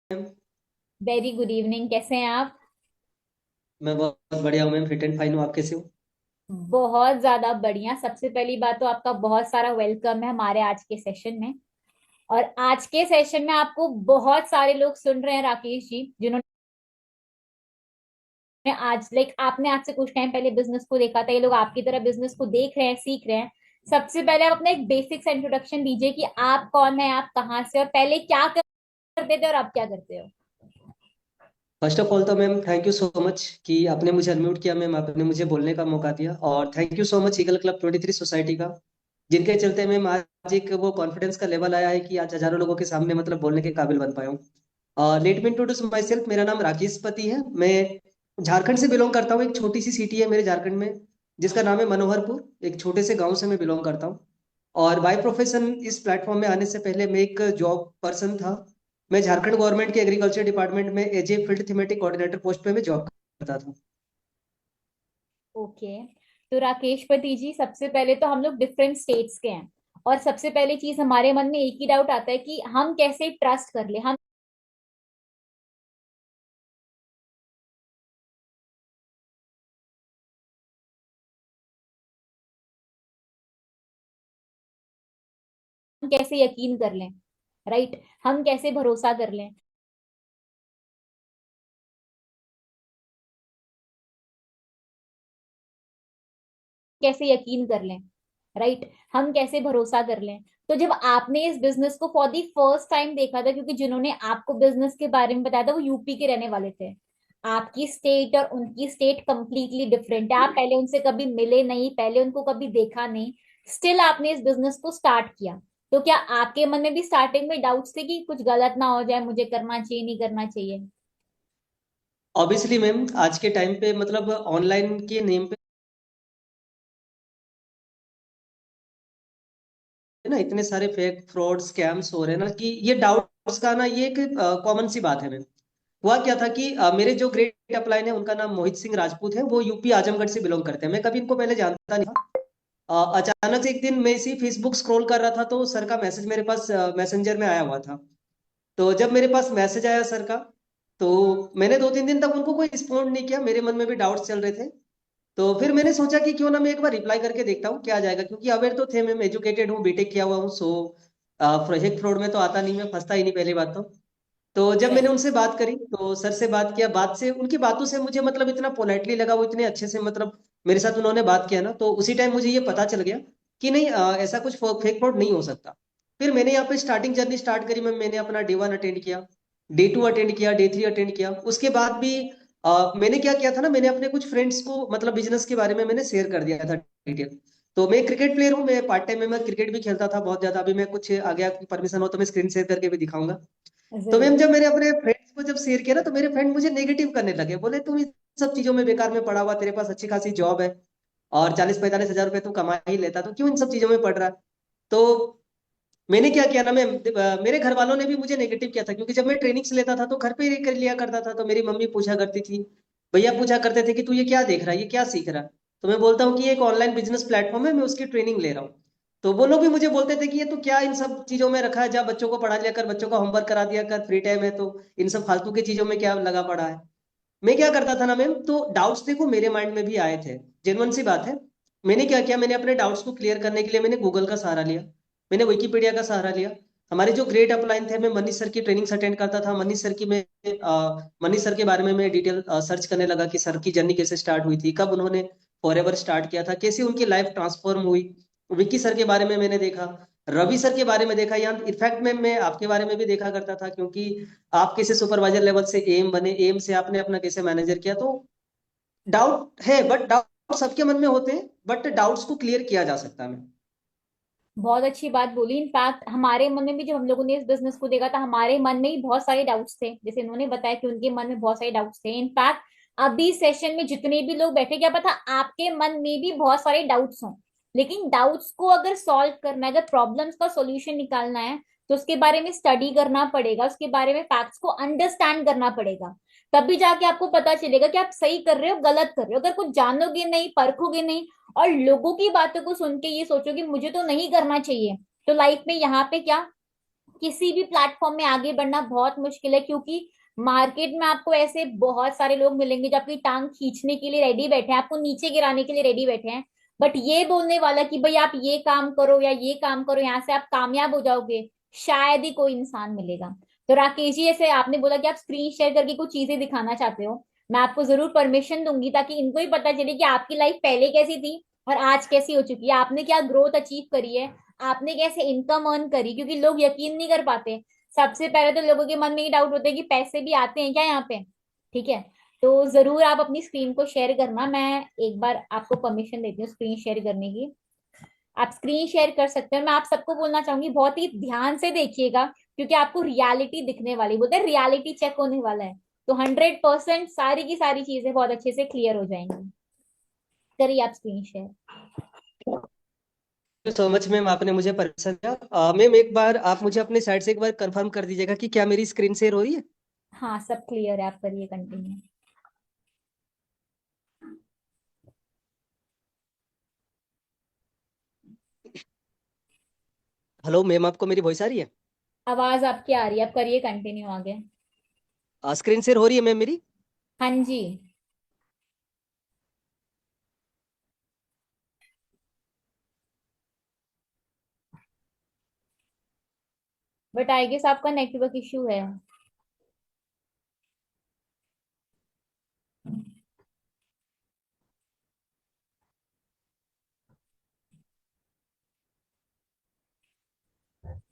Ma'am. Very good evening. कैसे हैं आप? मैं बहुत बढ़िया हूँ मैम, फिट एंड फाइन हूँ। आप कैसे हो? बहुत ज्यादा बढ़िया। सबसे पहली बात तो आपका बहुत सारा वेलकम है हमारे आज के सेशन में। और आज के सेशन में आपको बहुत सारे लोग सुन रहे हैं, राकेश जी, जिन्होंने आज आपने आज से कुछ टाइम पहले बिजनेस को देखा था। ये लोग आपकी तरह बिजनेस को देख रहे हैं, सीख रहे हैं। सबसे पहले आप अपना एक बेसिक सा इंट्रोडक्शन दीजिए कि आप कौन है, आप कहाँ से, और पहले क्या करते थे और आप क्या करते हो। फर्स्ट ऑफ ऑल तो ma'am thank you so much कि आपने मुझे अनम्यूट किया मैम, आपने मुझे बोलने का मौका दिया। और thank you so much eagle club 23 society का, जिनके चलते मैम आज एक वो कॉन्फिडेंस का लेवल आया है कि आज हजारों लोगों के सामने मतलब बोलने के काबिल बन पाया हूँ। Let me introduce my self. मेरा नाम राकेश पति है। मैं झारखंड से बिलोंग करता हूँ। एक छोटी सी सिटी है मेरे झारखंड में जिसका नाम है मनोहरपुर। एक छोटे से गाँव से मैं बिलोंग करता हूँ। और बाय प्रोफेशन इस प्लेटफॉर्म में आने से पहले मैं एक जॉब पर्सन था। मैं झारखंड गवर्नमेंट के एग्रीकल्चर डिपार्टमेंट में as a field thematic coordinator post पे मैं जॉब करता था। ओके। तो राकेश पति जी, सबसे पहले तो हम लोग डिफरेंट स्टेट्स के हैं। और सबसे पहली चीज हमारे मन में एक ही डाउट आता है कि हम कैसे ट्रस्ट कर ले, हम कैसे यकीन कर लें। राइट, हम कैसे भरोसा कर लें, कैसे यकीन कर लें। राइट, हम कैसे भरोसा कर लें। तो जब आपने इस बिजनेस को फॉर दी फर्स्ट टाइम देखा था, क्योंकि जिन्होंने आपको बिजनेस के बारे में बताया था वो यूपी के रहने वाले थे। आपकी स्टेट और उनकी स्टेट कंप्लीटली डिफरेंट है। आप पहले उनसे कभी मिले नहीं, पहले उनको कभी देखा नहीं, स्टिल आपने इस बिजनेस को स्टार्ट किया। तो क्या आपके मन में भी स्टार्टिंग में डाउट्स थे कि कुछ गलत ना हो जाए, मुझे करना चाहिए नहीं करना चाहिए? ऑब्वियसली मैम, आज के टाइम पे मतलब ऑनलाइन के नेम पे ना इतने सारे फेक फ्रॉड स्कैम्स हो रहे हैं ना कि ये डाउट्स का ना ये एक कॉमन सी बात है मैम। हुआ क्या था कि मेरे जो ग्रेट अपलाइन है उनका नाम मोहित सिंह राजपूत है। वो यूपी आजमगढ़ से बिलोंग करते हैं। मैं कभी इनको पहले जानता नहीं था। अचानक से एक दिन मैं इसी फेसबुक स्क्रॉल कर रहा था तो सर का मैसेज मेरे पास मैसेंजर में आया हुआ था। तो जब मेरे पास मैसेज आया सर का, तो मैंने 2-3 दिन तक उनको कोई रिस्पॉन्ड नहीं किया। मेरे मन में भी डाउट्स चल रहे थे। तो फिर मैंने सोचा कि क्यों ना मैं एक बार रिप्लाई करके देखता हूँ क्या आ जाएगा, क्योंकि अवेयर तो थे, मैं एजुकेटेड हूँ, बीटेक किया हुआ हूँ। सो प्रोजेक्ट फ्रॉड में तो आता नहीं, मैं फंसता ही नहीं पहली बात तो जब मैंने उनसे बात करी तो सर से बात किया, बात से उनकी बातों से मुझे मतलब इतना पोलाइटली लगा, वो इतने अच्छे से मतलब मेरे साथ उन्होंने बात किया ना, तो उसी टाइम मुझे ये पता चल गया कि नहीं, ऐसा कुछ फेक फ्रॉड नहीं हो सकता। फिर मैंने यहाँ पे स्टार्टिंग जर्नी स्टार्ट करी। मैंने अपना डे 1 अटेंड किया, डे 2 अटेंड किया, डे 3 अटेंड किया। उसके बाद भी मैंने क्या किया था ना, मैंने अपने कुछ फ्रेंड्स को मतलब बिजनेस के बारे में मैंने शेयर कर दिया था डिटेल। तो मैं क्रिकेट प्लेयर हूँ, मैं पार्ट टाइम में मैं क्रिकेट भी खेलता था बहुत ज्यादा। अभी मैं कुछ आगे आपकी परमिशन हो तो मैं स्क्रीन शेयर करके भी दिखाऊंगा। तो मैम जरूर। जब मैंने अपने फ्रेंड्स को जब शेयर किया ना, तो मेरे फ्रेंड मुझे नेगेटिव करने लगे। बोले तुम इन सब चीजों में बेकार में पड़ा हुआ, तेरे पास अच्छी खासी जॉब है और 40-45 हजार रुपए तू कमा ही लेता, तो क्यों इन सब चीजों में पड़ रहा है। तो मैंने क्या किया ना मैम, मेरे घर वालों ने भी मुझे नेगेटिव किया था, क्योंकि जब मैं ट्रेनिंग्स लेता था तो घर पे ही कर लिया करता था। तो मेरी मम्मी पूछा करती थी, भैया पूछा करते थे कि तू ये क्या देख रहा है, ये क्या सीख रहा है। तो मैं बोलता हूँ कि ये एक ऑनलाइन बिजनेस प्लेटफॉर्म है, मैं उसकी ट्रेनिंग ले रहा हूँ। तो वो लोग भी मुझे बोलते थे कि ये तू क्या इन सब चीजों में रखा है, जा बच्चों को पढ़ा लिया कर, बच्चों का होमवर्क करा दिया कर, फ्री टाइम है तो इन सब फालतू की चीजों में क्या लगा पड़ा है। मैं क्या करता था ना मैम, तो डाउट्स देखो मेरे माइंड में भी आए थे, जेन्युइन सी बात है। मैंने क्या किया, मैंने अपने डाउट्स को क्लियर करने के लिए मैंने गूगल का सहारा लिया, मैंने विकिपीडिया का सहारा लिया। हमारे जो ग्रेट अपलाइन थे, मैं मनीष सर की ट्रेनिंग्स अटेंड करता था। मनीष सर की मैं मनीष सर के बारे में मैं डिटेल सर्च करने लगा कि सर की जर्नी कैसे स्टार्ट हुई थी, कब उन्होंने फॉरएवर स्टार्ट किया था, कैसे उनकी लाइफ ट्रांसफॉर्म हुई। विक्की सर के बारे में मैंने देखा, रवि सर के बारे में देखा, या इनफैक्ट मैं आपके बारे में भी देखा करता था, क्योंकि आप कैसे सुपरवाइजर लेवल से एम बने, एम से आपने अपना कैसे मैनेजर किया। तो डाउट है, बट डाउट सबके मन में होते हैं, बट डाउट्स को क्लियर किया जा सकता है। बहुत अच्छी बात बोली। इनफैक्ट हमारे मन में भी, जब हम लोगों ने इस बिजनेस को देखा था, हमारे मन में भी बहुत सारे डाउट्स थे। जैसे इन्होंने बताया कि उनके मन में बहुत सारे डाउट्स थे। इनफैक्ट अभी सेशन में जितने भी लोग बैठे, क्या पता आपके मन में भी बहुत सारे डाउट्स हों। लेकिन डाउट्स को अगर सॉल्व करना है, अगर प्रॉब्लम्स का सॉल्यूशन निकालना है, तो उसके बारे में स्टडी करना पड़ेगा, उसके बारे में फैक्ट्स को अंडरस्टैंड करना पड़ेगा। तभी जाके आपको पता चलेगा कि आप सही कर रहे हो गलत कर रहे हो। अगर कुछ जानोगे नहीं, परखोगे नहीं, और लोगों की बातों को सुन के ये सोचो कि मुझे तो नहीं करना चाहिए, तो लाइफ में यहाँ पे क्या किसी भी प्लेटफॉर्म में आगे बढ़ना बहुत मुश्किल है, क्योंकि मार्केट में आपको ऐसे बहुत सारे लोग मिलेंगे जो आपकी टांग खींचने के लिए रेडी बैठे हैं, आपको नीचे गिराने के लिए रेडी बैठे हैं। बट ये बोलने वाला कि भाई आप ये काम करो या ये काम करो, यहाँ से आप कामयाब हो जाओगे, शायद ही कोई इंसान मिलेगा। तो राकेश जी, जैसे आपने बोला कि आप स्क्रीन शेयर करके कुछ चीजें दिखाना चाहते हो, मैं आपको जरूर परमिशन दूंगी, ताकि इनको ही पता चले कि आपकी लाइफ पहले कैसी थी और आज कैसी हो चुकी है, आपने क्या ग्रोथ अचीव करी है, आपने कैसे इनकम अर्न करी। क्योंकि लोग यकीन नहीं कर पाते। सबसे पहले तो लोगों के मन में ये डाउट होता है कि पैसे भी आते हैं क्या यहाँ पे। ठीक है, तो जरूर आप अपनी स्क्रीन को शेयर करना, मैं एक बार आपको परमिशन देती हूँ स्क्रीन शेयर करने की। आप स्क्रीन शेयर कर सकते हो। मैं आप सबको बोलना चाहूंगी, बहुत ही ध्यान से देखिएगा, क्योंकि आपको रियलिटी दिखने वाली, बोलते हैं रियलिटी चेक होने वाला है। तो 100% सारी की सारी चीजें बहुत अच्छे से क्लियर हो जाएंगी। करिए आप स्क्रीन शेयर। सो मच मैम, आपने मुझे परमिशन दिया। मैम एक बार आप मुझे अपने साइड से एक बार कंफर्म कर दीजिएगा कि क्या मेरी स्क्रीन शेयर हो रही है। हाँ, सब क्लियर है, आप करिए कंटिन्यू। हेलो मैम, आपको मेरी वॉइस आ रही है? आवाज आपकी आ रही है, आप करिए कंटिन्यू आगे। स्क्रीन शेयर हो रही है मैम मेरी? हाँ जी। बट आई गेस आपका नेटवर्क इशू है।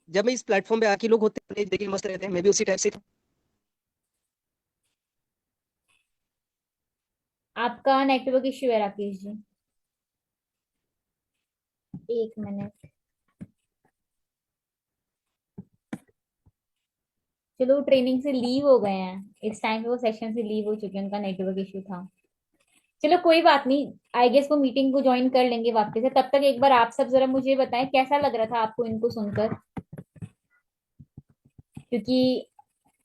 जब मैं इस प्लेटफॉर्म पे आके लोग होते हैं देखिए मस्त रहते हैं, मैं भी उसी टाइप से था। आपका नेटवर्क इशू है राकेश जी। एक मिनट। चलो, ट्रेनिंग से लीव हो गए हैं, इस टाइम पे वो सेशन से लीव हो चुके हैं, उनका नेटवर्क इशू था। चलो कोई बात नहीं, आई गेस वो मीटिंग को ज्वाइन कर लेंगे वापस से। तब तक एक बार आप सब जरा मुझे बताएं कैसा लग रहा था आपको इनको सुनकर। क्योंकि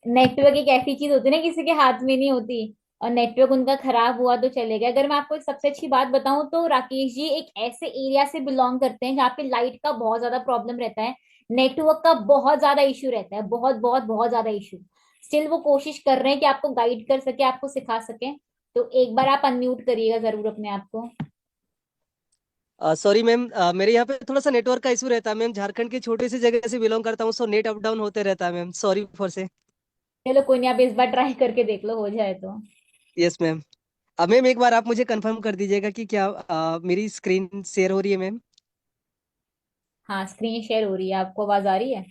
नेटवर्क एक ऐसी चीज होती है ना, किसी के हाथ में नहीं होती, और नेटवर्क उनका खराब हुआ तो चलेगा। अगर मैं आपको एक सबसे अच्छी बात बताऊं तो राकेश जी एक ऐसे एरिया से बिलोंग करते हैं जहाँ पे लाइट का बहुत ज्यादा प्रॉब्लम रहता है, नेटवर्क का बहुत ज्यादा इशू रहता है, बहुत बहुत बहुत ज्यादा इशू। स्टिल वो कोशिश कर रहे हैं कि आपको गाइड कर सके, आपको सिखा सके। तो एक बार आप अनम्यूट करिएगा जरूर अपने आप को। सॉरी मैम, मेरे यहाँ पे थोड़ा सा नेटवर्क का इशू रहता है मैम। झारखंड की छोटी सी जगह से बिलोंग करता हूँ, सो नेट अप डाउन होते रहता है मैम, सॉरी फॉर से। चलो कोई नहीं, आप इस बार ट्राई करके देख लो, हो जाए तो। Yes ma'am. अब मैम एक बार आप मुझे कंफर्म कर दीजिएगा कि क्या मेरी स्क्रीन शेयर हो रही है मैम? हाँ, स्क्रीन शेयर हो रही है, आपको आवाज आ रही है।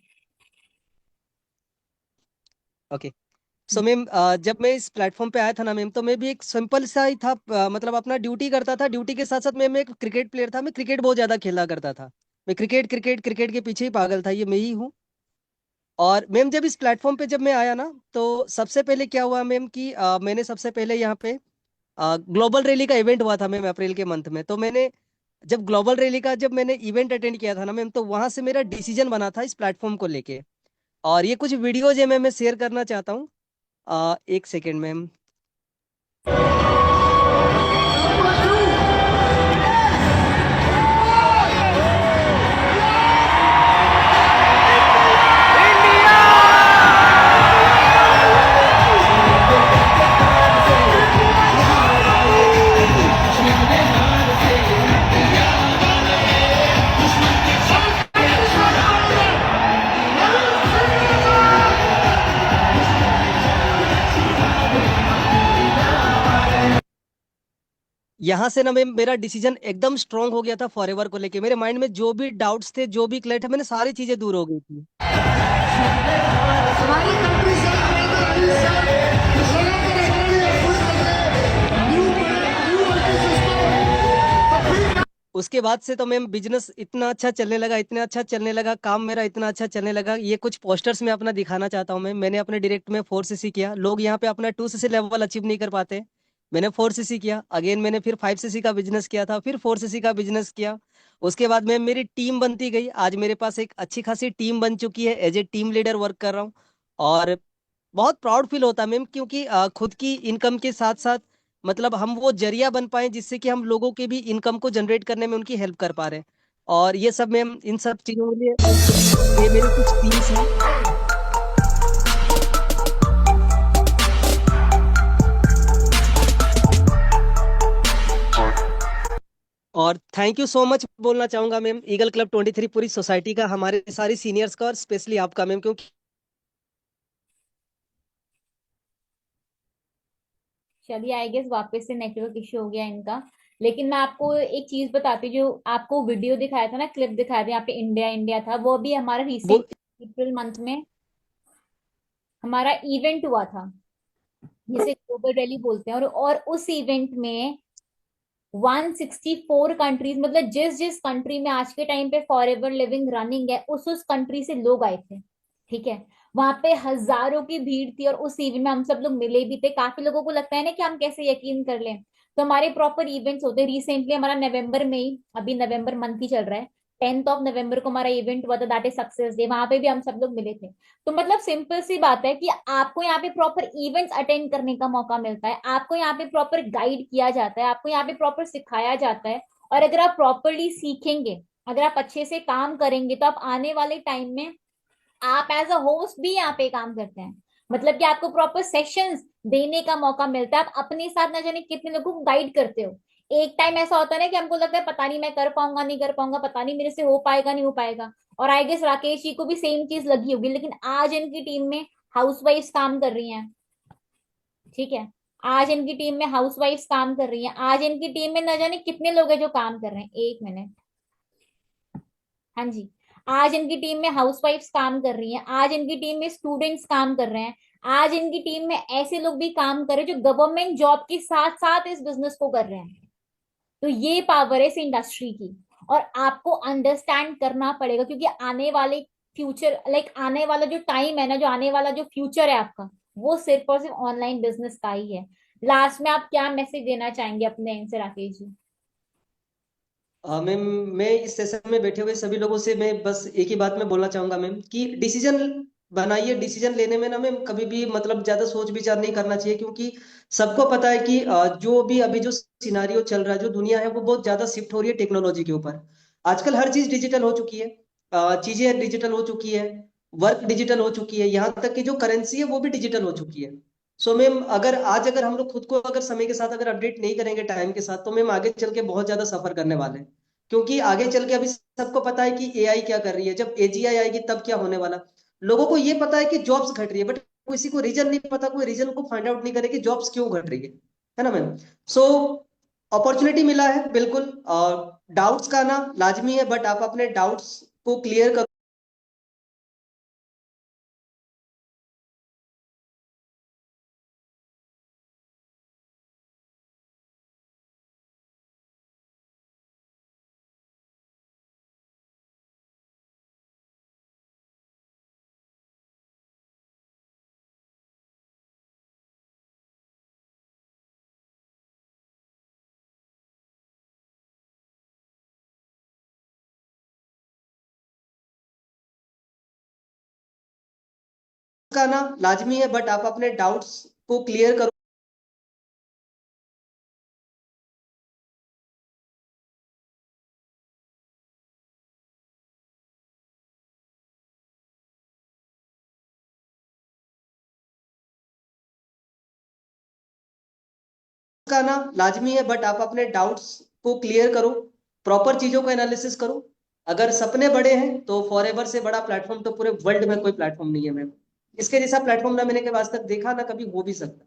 ओके। सो मैम, जब मैं इस प्लेटफॉर्म पे आया था ना मैम, तो मैं भी एक सिंपल सा ही था। मतलब अपना ड्यूटी करता था, ड्यूटी के साथ साथ मैं एक क्रिकेट प्लेयर था। मैं क्रिकेट बहुत ज्यादा खेला करता था। मैं क्रिकेट क्रिकेट क्रिकेट के पीछे ही पागल था, ये मैं ही हूँ। और मैम जब इस प्लेटफॉर्म पे जब मैं आया ना, तो सबसे पहले क्या हुआ मैम कि मैंने सबसे पहले यहाँ पे ग्लोबल रैली का इवेंट हुआ था मैम अप्रैल के मंथ में। तो मैंने जब ग्लोबल रैली का जब मैंने इवेंट अटेंड किया था ना मैम, तो वहां से मेरा डिसीजन बना था इस प्लेटफॉर्म को लेके। और ये कुछ वीडियोज है मैम, मैं शेयर करना चाहता हूँ। एक सेकेंड मैम। यहाँ से ना मैम मेरा डिसीजन एकदम स्ट्रांग हो गया था फॉरएवर को लेके। मेरे माइंड में जो भी डाउट्स थे, जो भी क्लैरिटी, मैंने सारी चीजें दूर हो गई थी। उसके बाद से तो मैम बिजनेस इतना अच्छा चलने लगा, इतना अच्छा चलने लगा, काम मेरा इतना अच्छा चलने लगा। ये कुछ पोस्टर्स में अपना दिखाना चाहता हूँ मैम। मैंने अपने डायरेक्ट में 4cc किया। लोग यहाँ पे अपना 2cc लेवल अचीव नहीं कर पाते। मैंने 4cc किया, अगेन मैंने फिर 5cc का बिजनेस किया था, फिर 4cc का बिजनेस किया। उसके बाद मैम मेरी टीम बनती गई। आज मेरे पास एक अच्छी खासी टीम बन चुकी है, as a team leader work कर रहा हूँ। और बहुत प्राउड फील होता है मैम, क्योंकि खुद की इनकम के साथ साथ मतलब हम वो जरिया बन पाए जिससे कि हम लोगों के भी इनकम को जनरेट करने में उनकी हेल्प कर पा रहे हैं। और ये सब मैम इन सब चीजों के लिए ये मेरे कुछ टीम्स हैं। और थैंक यू सो मच बोलना चाहूंगा मैम, ईगल क्लब 23 पूरी सोसाइटी का, हमारे सारी सीनियर्स का और स्पेशली आपका मैम, क्योंकि चलिए, आई गेस वापस से नेटवर्क इश्यू हो गया इनका। लेकिन मैं आपको एक चीज बताती हूँ, जो आपको वीडियो दिखाया था ना, क्लिप दिखाया था, यहाँ पे इंडिया इंडिया था, वो भी हमारा वो रिसेंट अप्रैल मंथ में हमारा इवेंट हुआ था, जिसे ग्लोबल रैली बोलते हैं। और उस इवेंट में 164 कंट्रीज, मतलब जिस जिस कंट्री में आज के टाइम पे फॉर एवर लिविंग रनिंग है, उस कंट्री से लोग आए थे। ठीक है, वहां पे हजारों की भीड़ थी, और उस इवेंट में हम सब लोग मिले भी थे। काफी लोगों को लगता है ना कि हम कैसे यकीन कर लें, तो हमारे प्रॉपर इवेंट्स होते हैं। रिसेंटली हमारा नवंबर में ही, अभी नवंबर मंथ ही चल रहा है, 10th ऑफ नवंबर को हमारा इवेंट हुआ था, दैट इज सक्सेस डे। वहां पे भी हम सब लोग मिले थे। तो मतलब सिंपल सी बात है कि आपको यहाँ पे प्रॉपर इवेंट्स अटेंड करने का मौका मिलता है, आपको यहाँ पे प्रॉपर गाइड किया जाता है, आपको यहाँ पे प्रॉपर सिखाया जाता है। और अगर आप प्रॉपरली सीखेंगे, अगर आप अच्छे से काम करेंगे, तो आप आने वाले टाइम में आप एज अ होस्ट भी यहाँ पे काम करते हैं। मतलब कि आपको प्रॉपर सेशंस देने का मौका मिलता है। आप अपने साथ ना जाने कितने लोगों को गाइड करते हो। एक टाइम ऐसा होता है ना कि हमको लगता है पता नहीं मैं कर पाऊंगा नहीं कर पाऊंगा, पता नहीं मेरे से हो पाएगा नहीं हो पाएगा। और आई गेस राकेश जी को भी सेम चीज लगी होगी, लेकिन आज इनकी टीम में हाउसवाइफ्स काम कर रही हैं। ठीक है, आज इनकी टीम में हाउसवाइफ्स काम कर रही हैं। आज इनकी टीम में न जाने कितने लोग हैं जो काम कर रहे हैं। एक मिनट, हाँ जी, आज इनकी टीम में हाउसवाइफ्स काम कर रही हैं, आज इनकी टीम में स्टूडेंट्स काम कर रहे हैं, आज इनकी टीम में ऐसे लोग भी काम कर रहे हैं जो गवर्नमेंट जॉब के साथ साथ इस बिजनेस को कर रहे हैं। तो ये पावर है इस इंडस्ट्री की। और आपको अंडरस्टैंड करना पड़ेगा, क्योंकि आने वाले फ्यूचर, लाइक आने वाला जो टाइम है ना, जो आने वाला जो फ्यूचर है आपका, वो सिर्फ और सिर्फ ऑनलाइन बिजनेस का ही है। लास्ट में आप क्या मैसेज देना चाहेंगे अपने एंड से, राकेश जी? मैम, मैं इस सेशन में बैठे हुए सभी लोगों से मैं बस एक ही बात में बोलना चाहूंगा मैम, कि डिसीजन बनाइए। डिसीजन लेने में ना मैम कभी भी मतलब ज्यादा सोच विचार नहीं करना चाहिए, क्योंकि सबको पता है कि जो भी अभी जो सिनारियो चल रहा है, जो दुनिया है, वो बहुत ज्यादा शिफ्ट हो रही है टेक्नोलॉजी के ऊपर। आजकल हर चीज डिजिटल हो चुकी है, चीजें डिजिटल हो चुकी है, वर्क डिजिटल हो चुकी है, यहाँ तक कि जो करेंसी है वो भी डिजिटल हो चुकी है। सो मैम, अगर हम लोग खुद को अगर समय के साथ अगर अपडेट नहीं करेंगे टाइम के साथ, तो मैम आगे चल के बहुत ज्यादा सफर करने वाले हैं। क्योंकि आगे चल के अभी सबको पता है कि एआई क्या कर रही है, जब एजीआई आएगी तब क्या होने वाला। लोगों को ये पता है कि जॉब्स घट रही है, बट किसी को रीजन नहीं पता, कोई रीजन को फाइंड आउट नहीं करे कि जॉब्स क्यों घट रही है ना मैम। सो अपॉर्चुनिटी मिला है बिल्कुल, और डाउट्स का आना लाजमी है, बट आप अपने डाउट्स को क्लियर कर का आना लाजमी है, बट आप अपने डाउट्स को क्लियर करो का आना लाजमी है, बट आप अपने डाउट्स को क्लियर करो, प्रॉपर चीजों का एनालिसिस करो। अगर सपने बड़े हैं तो फॉरएवर से बड़ा प्लेटफॉर्म तो पूरे वर्ल्ड में कोई प्लेटफॉर्म नहीं है मैम। इसके जैसा प्लेटफॉर्म ना मैंने के आज तक देखा, ना कभी हो भी सकता।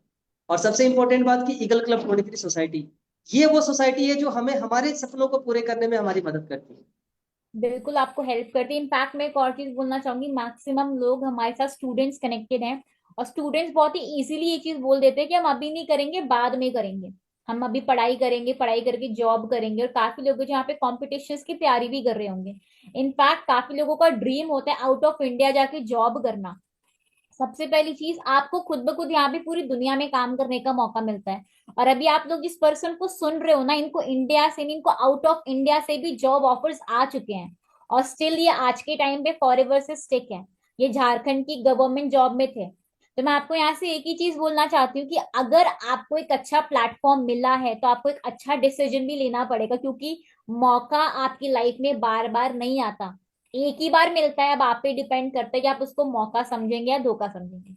और सबसे इंपॉर्टेंट बात कि ईगल क्लब 23 सोसाइटी, ये वो सोसाइटी है जो हमें हमारे सपनों को पूरे करने में हमारी मदद करती है। बिल्कुल आपको हेल्प करती है। इनफैक्ट मैं एक और चीज बोलना चाहूंगी, मैक्सिमम लोग हमारे साथ स्टूडेंट्स कनेक्टेड हैं, और स्टूडेंट्स बहुत ही इजीली ये चीज बोल देते हैं कि हम अभी नहीं करेंगे, बाद में करेंगे। हम अभी पढ़ाई करेंगे, पढ़ाई करके जॉब करेंगे। और काफी लोग हैं जो यहाँ पे कॉम्पिटिशन्स की तैयारी भी कर रहे होंगे। इनफैक्ट काफी लोगों का ड्रीम होता है आउट ऑफ इंडिया जाके जॉब करना। सबसे पहली चीज, आपको खुद ब खुद यहाँ पे पूरी दुनिया में काम करने का मौका मिलता है। और अभी आप लोग जिस पर्सन को सुन रहे हो ना, इनको इंडिया से नहीं, इनको आउट ऑफ इंडिया से भी जॉब ऑफर्स आ चुके हैं। और स्टिल ये आज के टाइम पे फॉरएवर से स्टिक है। ये झारखंड की गवर्नमेंट जॉब में थे। तो मैं आपको यहाँ से एक ही चीज बोलना चाहती हूँ कि अगर आपको एक अच्छा प्लेटफॉर्म मिला है, तो आपको एक अच्छा डिसीजन भी लेना पड़ेगा, क्योंकि मौका आपकी लाइफ में बार बार नहीं आता। एक ही बार मिलता है, अब आप पे डिपेंड करता है कि आप उसको मौका समझेंगे या धोखा समझेंगे।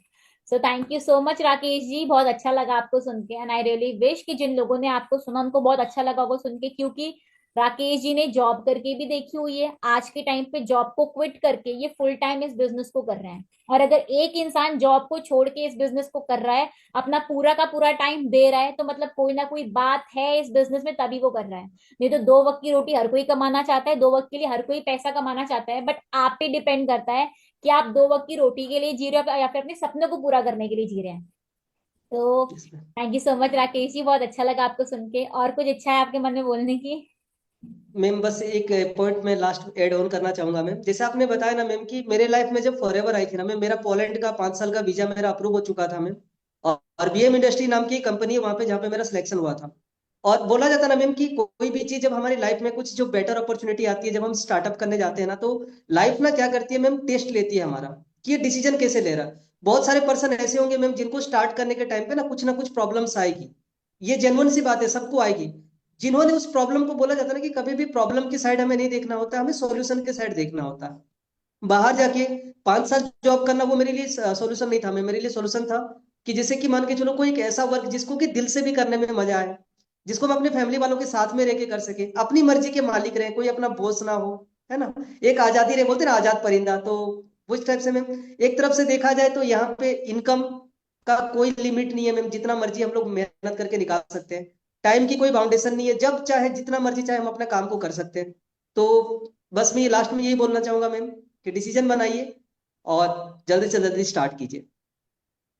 So thank you so much Rakesh ji, बहुत अच्छा लगा आपको सुन के, एंड आई रियली विश कि जिन लोगों ने आपको सुना उनको बहुत अच्छा लगा होगा सुन के, क्योंकि राकेश जी ने जॉब करके भी देखी हुई है, आज के टाइम पे जॉब को क्विट करके ये फुल टाइम इस बिजनेस को कर रहे हैं। और अगर एक इंसान जॉब को छोड़ के इस बिजनेस को कर रहा है, अपना पूरा का पूरा टाइम दे रहा है, तो मतलब कोई ना कोई बात है इस बिजनेस में, तभी वो कर रहा है। नहीं तो दो वक्त की रोटी हर कोई कमाना चाहता है, दो वक्त के लिए हर कोई पैसा कमाना चाहता है, बट आप पे डिपेंड करता है कि आप दो वक्त की रोटी के लिए जी रहे हो या फिर अपने सपनों को पूरा करने के लिए जी रहे हैं। तो Yes, ma'am। Thank you so much Rakesh ji, बहुत अच्छा लगा आपको सुन के। और कुछ इच्छा है आपके मन में बोलने की? मैम बस एक पॉइंट मैं लास्ट ऐड ऑन करना चाहूंगा मैम। जैसे आपने बताया ना मैम कि मेरे लाइफ में जब फॉरएवर आई थी ना मैम, मेरा पोलैंड का 5 साल का वीजा मेरा अप्रूव हो चुका था मैम। और बीएम इंडस्ट्री नाम की कंपनी है वहां पे जहाँ पे मेरा सिलेक्शन हुआ था। और बोला जाता ना मैम कि कोई भी चीज जब हमारी लाइफ में कुछ जो बेटर अपॉर्चुनिटी आती है, जब हम स्टार्टअप करने जाते हैं ना, तो लाइफ ना क्या करती है मैम, टेस्ट लेती है हमारा कि ये डिसीजन कैसे ले रहा है। बहुत सारे पर्सन ऐसे होंगे मैम जिनको स्टार्ट करने के टाइम पे ना कुछ प्रॉब्लम्स आएगी। ये जेन्युइन सी बात है, सबको आएगी। जिन्होंने उस प्रॉब्लम को, बोला जाता है ना कि कभी भी प्रॉब्लम की साइड हमें नहीं देखना होता, हमें सॉल्यूशन के साइड देखना होता है। बाहर जाके 5 साल जॉब करना वो मेरे लिए सॉल्यूशन नहीं था। मैं, मेरे लिए सॉल्यूशन था कि जैसे कि मान के चलो कोई एक ऐसा वर्क जिसको कि दिल से भी करने में मजा आए, जिसको हम अपने फैमिली वालों के साथ में रह के कर सके, अपनी मर्जी के मालिक रहे, कोई अपना बॉस ना हो, है ना। एक आजादी रहे, बोलते ना आजाद परिंदा। तो उस टाइप से मैम, एक तरफ से देखा जाए तो यहाँ पे इनकम का कोई लिमिट नहीं है मैम, जितना मर्जी हम लोग मेहनत करके निकाल सकते हैं। टाइम की कोई बाउंडेशन नहीं है, जब चाहे जितना मर्जी चाहे हम अपने काम को कर सकते हैं। तो बस मैं लास्ट में यही बोलना चाहूंगा मैम कि डिसीजन बनाइए और जल्दी से जल्दी स्टार्ट कीजिए।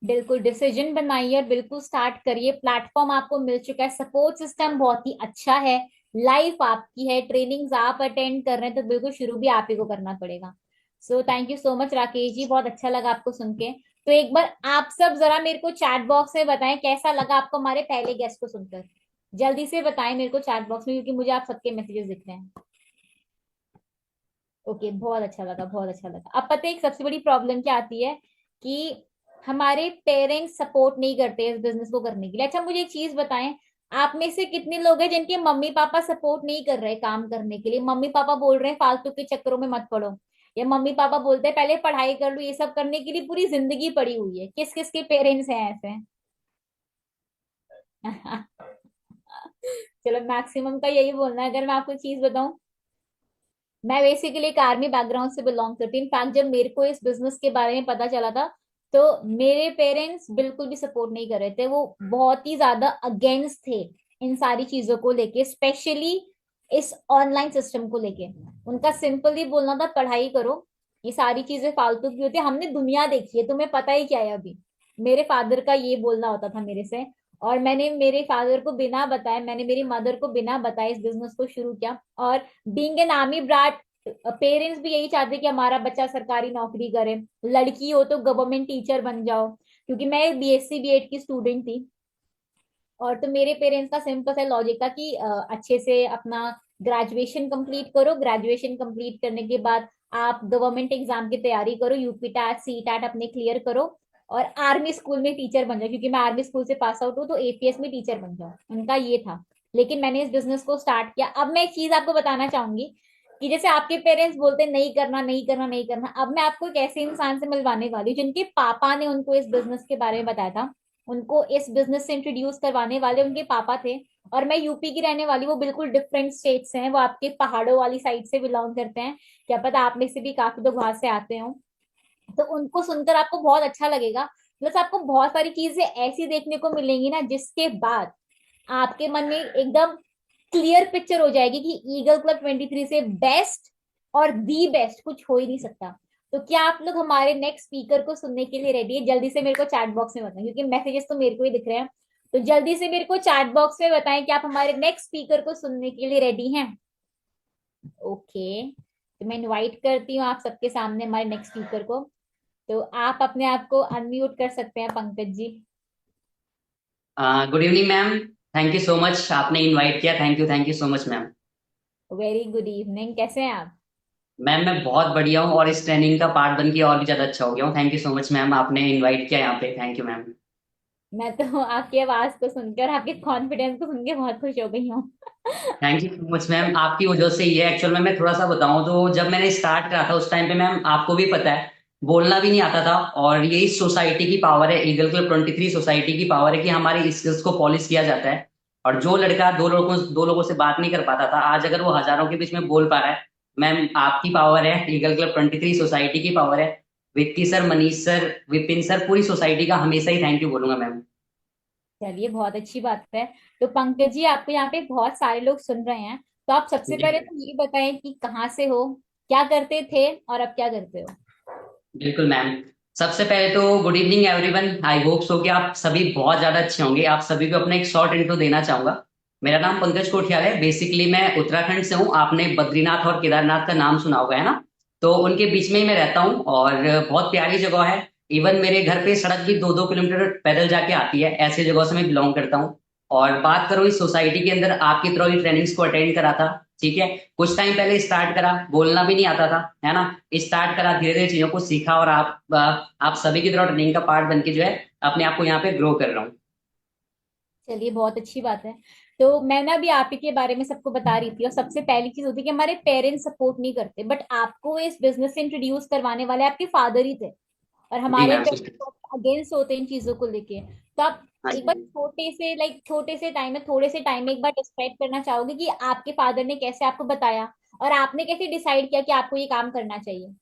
बिल्कुल डिसीजन बनाइए और बिल्कुल स्टार्ट करिए। प्लेटफॉर्म आपको मिल चुका है, सपोर्ट सिस्टम बहुत ही अच्छा है, लाइफ आपकी है, ट्रेनिंग्स आप अटेंड कर रहे हैं, तो बिल्कुल शुरू भी आप ही को करना पड़ेगा। So thank you so much Rakesh ji, बहुत अच्छा लगा आपको सुन के। तो एक बार आप सब जरा मेरे को चैट बॉक्स में बताएं कैसा लगा आपको हमारे पहले गेस्ट को सुनकर। जल्दी से बताएं मेरे को चैट बॉक्स में, क्योंकि मुझे आप सबके मैसेजेस दिख रहे हैं। ओके, बहुत अच्छा लगा, बहुत अच्छा लगा। अब पता है एक सबसे बड़ी प्रॉब्लम क्या आती है कि हमारे पेरेंट्स सपोर्ट नहीं करते इस बिजनेस को करने के लिए। अच्छा मुझे एक चीज बताएं, आप में से कितने लोग हैं जिनके मम्मी पापा सपोर्ट नहीं कर रहे काम करने के लिए? मम्मी पापा बोल रहे हैं फालतू के चक्करों में मत पड़ो, या मम्मी पापा बोलते हैं पहले पढ़ाई कर लो, ये सब करने के लिए पूरी जिंदगी पड़ी हुई है। किस किस के पेरेंट्स हैं ऐसे? चलो मैक्सिमम का यही बोलना है। अगर मैं आपको एक चीज बताऊं, मैं बेसिकली एक आर्मी बैकग्राउंड से बिलोंग करती हूँ। इनफैक्ट जब मेरे को इस बिजनेस के बारे में पता चला था, तो मेरे पेरेंट्स बिल्कुल भी सपोर्ट नहीं कर रहे थे, वो बहुत ही ज्यादा अगेंस्ट थे इन सारी चीजों को लेके, स्पेशली इस ऑनलाइन सिस्टम को लेके। उनका सिंपली बोलना था पढ़ाई करो, ये सारी चीजें फालतू की होती है, हमने दुनिया देखी है, तुम्हें पता ही क्या है अभी। मेरे फादर का ये बोलना होता था मेरे से। और मैंने मेरे फादर को बिना बताए, मैंने मेरी मदर को बिना बताए इस बिजनेस को शुरू किया। और बीइंग एन आर्मी ब्राट, पेरेंट्स भी यही चाहते कि हमारा बच्चा सरकारी नौकरी करे, लड़की हो तो गवर्नमेंट टीचर बन जाओ, क्योंकि मैं बीएससी बीएड की स्टूडेंट थी। और तो मेरे पेरेंट्स का सिंपल सा लॉजिक था कि अच्छे से अपना ग्रेजुएशन कंप्लीट करो, ग्रेजुएशन कंप्लीट करने के बाद आप गवर्नमेंट एग्जाम की तैयारी करो, यूपी टैट सी टैट अपने क्लियर करो, और आर्मी स्कूल में टीचर बन जाओ, क्योंकि मैं आर्मी स्कूल से पास आउट हूँ, तो एपीएस में टीचर बन जाओ, उनका ये था। लेकिन मैंने इस बिजनेस को स्टार्ट किया। अब मैं एक चीज आपको बताना चाहूंगी कि जैसे आपके पेरेंट्स बोलते हैं नहीं करना नहीं करना नहीं करना, अब मैं आपको एक ऐसे इंसान से मिलवाने वाली हूँ जिनके पापा ने उनको इस बिजनेस के बारे में बताया था। उनको इस बिजनेस से इंट्रोड्यूस करवाने वाले उनके पापा थे। और मैं यूपी की रहने वाली, वो बिल्कुल डिफरेंट स्टेट से हैं, वो आपके पहाड़ों वाली साइड से बिलोंग करते हैं, क्या पता आप में से भी काफी लोग वहां से आते हो। तो उनको सुनकर आपको बहुत अच्छा लगेगा, प्लस आपको बहुत सारी चीजें ऐसी देखने को मिलेंगी ना, जिसके बाद आपके मन में एकदम क्लियर पिक्चर हो जाएगी कि ईगल क्लब 23 से बेस्ट और दी बेस्ट कुछ हो ही नहीं सकता। तो क्या आप लोग हमारे नेक्स्ट स्पीकर को सुनने के लिए रेडी है? जल्दी से मेरे को चैट बॉक्स में बताएं, क्योंकि मैसेजेस तो मेरे को ही दिख रहे हैं। तो जल्दी से मेरे को चैट बॉक्स में बताएं कि आप हमारे नेक्स्ट स्पीकर को सुनने के लिए रेडी हैं। ओके, तो मैं इनवाइट करती हूँ आप सबके सामने हमारे नेक्स्ट स्पीकर को। तो आप अपने आप को अनम्यूट कर सकते हैं Pankaj ji. Good evening ma'am. Thank you so much, आपने इनवाइट किया। Thank you so much ma'am. Very good evening, कैसे हैं आप? मैम मैं बहुत बढ़िया हूँ और इस ट्रेनिंग का पार्ट बन के और भी ज़्यादा अच्छा हो गया हूँ। Thank you so much ma'am, आपने इनवाइट किया यहाँ पे। Thank you ma'am. मैं तो आपकी आवाज को सुनकर और आपके कॉन्फिडेंस को सुन के बहुत खुश हो गई हूँ। Thank you so much ma'am, आपकी वजह से ही है। एक्चुअल में मैं थोड़ा सा बताऊं तो जब मैंने स्टार्ट करा था उस टाइम पे मैम, आपको भी पता है, बोलना भी नहीं आता था। और यही सोसाइटी की पावर है, ईगल क्लब 23 सोसाइटी की पावर है कि हमारी स्किल्स को पॉलिश किया जाता है। और जो लड़का दो लोगों से बात नहीं कर पाता था, आज अगर वो हजारों के बीच में बोल पा रहा है, मैम आपकी पावर है, ईगल क्लब 23 सोसाइटी की पावर है। Vicky sir, Manish sir, Vipin sir, पूरी सोसाइटी का हमेशा ही थैंक यू बोलूंगा मैम। चलिए बहुत अच्छी बात है। तो पंकज जी, आपको यहाँ पे बहुत सारे लोग सुन रहे हैं, तो आप सबसे पहले तो ये बताएं कि कहाँ से हो, क्या करते थे और अब क्या करते हो। बिल्कुल मैम। सबसे पहले तो good evening everyone, I hope so कि आप सभी बहुत ज्यादा अच्छे होंगे। आप सभी को अपना एक शॉर्ट इंट्रो देना चाहूंगा। मेरा नाम पंकज कोठियाल है। बेसिकली मैं उत्तराखंड से हूँ। आपने बद्रीनाथ और केदारनाथ का नाम सुना होगा, है ना? तो उनके बीच में ही मैं रहता हूँ और बहुत प्यारी जगह है। इवन मेरे घर पे सड़क भी 2-2 किलोमीटर पैदल जाके आती है। ऐसी जगह से मैं बिलोंग करता हूँ। और बात करूँ इस सोसाइटी के अंदर आपकी तरह ही ट्रेनिंग्स को अटेंड करा था। ठीक है। कुछ टाइम पहले स्टार्ट करा, बोलना भी नहीं आता था, है ना? स्टार्ट करा, धीरे धीरे चीजों को सीखा और आप सभी की तरह ट्रेनिंग का पार्ट बन के जो है अपने आप को यहाँ पे ग्रो कर रहा हूँ। चलिए बहुत अच्छी बात है। तो मैं ना अभी आप ही के बारे में सबको बता रही थी, और सबसे पहली चीज होती है कि हमारे पेरेंट्स सपोर्ट नहीं करते, बट आपको इस बिजनेस से इंट्रोड्यूस करवाने वाले आपके फादर ही थे। और जी हमारे मैम। पेरेंट्स अगेंस्ट होते हैं इन चीजों को लेके। तो आप हाँ एक बार जी। छोटे से टाइम में, थोड़े से टाइम में एक बार डिस्क्राइब करना चाहोगे कि आपके फादर ने कैसे आपको बताया और आपने कैसे डिसाइड किया कि आपको ये काम करना चाहिए।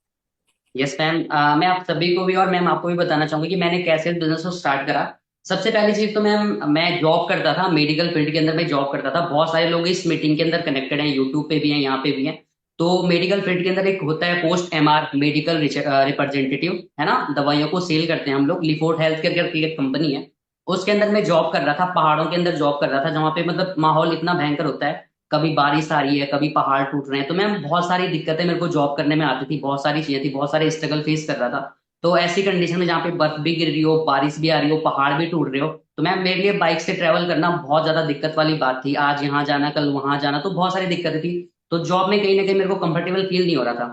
यस मैम, मैं आप सभी को भी और मैम आपको भी बताना चाहूंगी कि मैंने कैसे बिजनेस को स्टार्ट करा। सबसे पहली चीज तो मैम, मैं जॉब करता था मेडिकल फील्ड के अंदर। मैं जॉब करता था, बहुत सारे लोग इस मीटिंग के अंदर कनेक्टेड हैं, यूट्यूब पे भी हैं, यहाँ पे भी हैं। तो मेडिकल फील्ड के अंदर एक होता है पोस्ट एमआर, मेडिकल रिप्रेजेंटेटिव, है ना? दवाइयों को सेल करते हैं हम लोग। लिफोर्ट हेल्थ केयर करके एक कंपनी है, उसके अंदर मैं जॉब कर रहा था। पहाड़ों के अंदर जॉब कर रहा था, जहाँ पे मतलब माहौल इतना भयंकर होता है। कभी बारिश आ रही है, कभी पहाड़ टूट रहे हैं, तो मैम बहुत सारी दिक्कतें मेरे को जॉब करने में आती थी। बहुत सारी चीजें थी, बहुत सारे स्ट्रगल फेस कर रहा था। तो ऐसी कंडीशन में जहाँ पे बर्फ भी गिर रही हो, बारिश भी आ रही हो, पहाड़ भी टूट रहे हो, तो मैम मेरे लिए बाइक से ट्रेवल करना बहुत ज्यादा दिक्कत वाली बात थी। आज यहाँ जाना, कल वहां जाना, तो बहुत सारी दिक्कतें थी। तो जॉब में कहीं ना कहीं मेरे को कंफर्टेबल फील नहीं हो रहा था।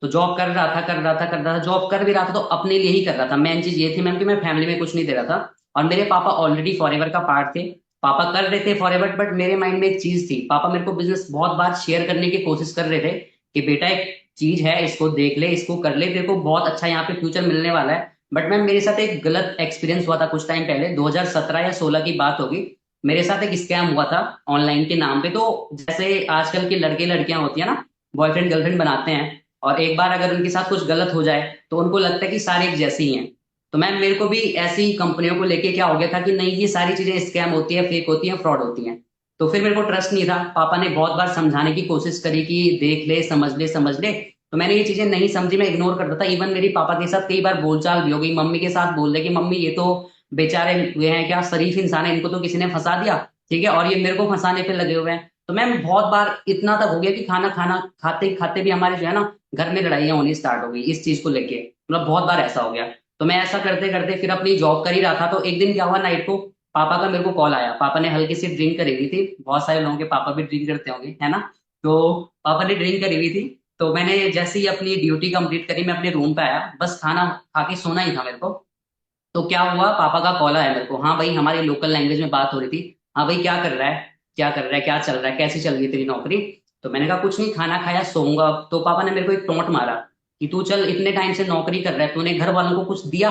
तो जॉब कर रहा था, कर रहा था, कर रहा था, जॉब कर भी रहा था तो अपने लिए ही कर रहा था। मेन चीज ये थी मैम कि मैं फैमिली में कुछ नहीं दे रहा था। और मेरे पापा ऑलरेडी फॉरएवर का पार्ट थे। पापा कर रहे थे फॉरएवर, बट मेरे माइंड में एक चीज थी। पापा मेरे को बिजनेस बहुत बार शेयर करने की कोशिश कर रहे थे कि बेटा एक चीज है, इसको देख ले, इसको कर ले, तेरे को बहुत अच्छा यहाँ पे फ्यूचर मिलने वाला है। बट मैम मेरे साथ एक गलत एक्सपीरियंस हुआ था कुछ टाइम पहले, 2017 या 16 की बात होगी। मेरे साथ एक स्कैम हुआ था ऑनलाइन के नाम पे। तो जैसे आजकल के लड़के लड़कियां होती है ना, बॉयफ्रेंड गर्लफ्रेंड बनाते हैं, और एक बार अगर उनके साथ कुछ गलत हो जाए तो उनको लगता है कि सारे एक जैसे ही हैं। तो मैम मेरे को भी ऐसी कंपनियों को लेके क्या हो गया था कि नहीं, ये सारी चीजें स्कैम होती है, फेक होती है, फ्रॉड होती हैं। तो फिर मेरे को ट्रस्ट नहीं था। पापा ने बहुत बार समझाने की कोशिश करी कि देख ले, समझ ले, समझ ले। तो मैंने ये चीजें नहीं समझी, मैं इग्नोर करता था। इवन मेरी पापा के साथ कई बार बोलचाल भी हो गई, मम्मी के साथ बोल दे कि मम्मी ये तो बेचारे हुए हैं, क्या शरीफ इंसान है, इनको तो किसी ने फंसा दिया, ठीक है, और ये मेरे को फंसाने पे लगे हुए हैं। तो मैम बहुत बार इतना तक हो गया कि खाना खाना खाते खाते भी हमारे जो है ना, घर में लड़ाइयाँ होनी स्टार्ट हो गई इस चीज को लेके। मतलब बहुत बार ऐसा हो गया। तो मैं ऐसा करते करते फिर अपनी जॉब कर ही रहा था। तो एक दिन क्या हुआ, नाइट को पापा का मेरे को कॉल आया। पापा ने हल्की सी ड्रिंक करी हुई थी, बहुत सारे लोगों के पापा भी ड्रिंक करते होंगे, है ना? तो पापा ने ड्रिंक करी हुई थी। तो मैंने जैसे ही अपनी ड्यूटी कंप्लीट करी, मैं अपने रूम पे आया, बस खाना खा के सोना ही था मेरे को। तो क्या हुआ, पापा का कॉल आया मेरे को। हाँ भाई, हमारी लोकल लैंग्वेज में बात हो रही थी। हाँ भाई, क्या कर रहा है, क्या कर रहा है, क्या चल रहा है, कैसी चल रही है तेरी नौकरी? तो मैंने कहा कुछ नहीं, खाना खाया, सोऊंगा अब। तो पापा ने मेरे को एक टोंट मारा कि तू चल, इतने टाइम से नौकरी कर रहा है, तूने घर वालों को कुछ दिया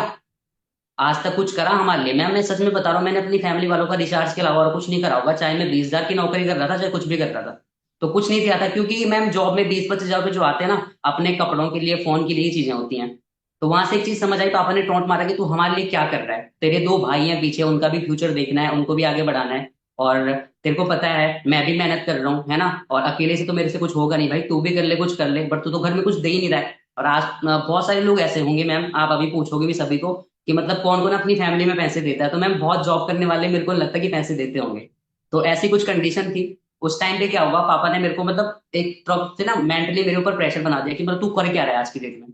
आज तक? कुछ करा हमारे लिए? मैं सच में बता रहा हूँ, मैंने अपनी फैमिली वालों का रिचार्ज के अलावा और कुछ नहीं करा होगा। चाहे मैं 20,000 की नौकरी कर रहा था, चाहे कुछ भी कर रहा था, तो कुछ नहीं दिया था। क्योंकि मैम जॉब में 20-25 हजार रुपये जो आते हैं ना, अपने कपड़ों के लिए, फोन के लिए चीजें होती हैं। तो वहां से एक चीज समझ आई, पापा ने टोंट मारा कि तू हमारे लिए क्या कर रहा है? तेरे दो भाई हैं पीछे, उनका भी फ्यूचर देखना है, उनको भी आगे बढ़ाना है। और तेरे को पता है मैं भी मेहनत कर रहा हूँ, है ना? और अकेले से तो मेरे से कुछ होगा नहीं भाई, तू भी कर ले, कुछ कर ले, बट तू तो घर में कुछ दे ही नहीं रहा है। और आज बहुत सारे लोग ऐसे होंगे मैम, आप अभी पूछोगे भी सभी को कि मतलब कौन कौन अपनी फैमिली में पैसे देता है। तो मैम बहुत जॉब करने वाले मेरे को लगता है कि पैसे देते होंगे। तो ऐसी कुछ कंडीशन थी। उस टाइम पे क्या हुआ, पापा ने मेरे को मतलब एक तरफ से ना मेंटली मेरे ऊपर प्रेशर बना दिया कि मतलब तू कर क्या रहा है आज की डेट में।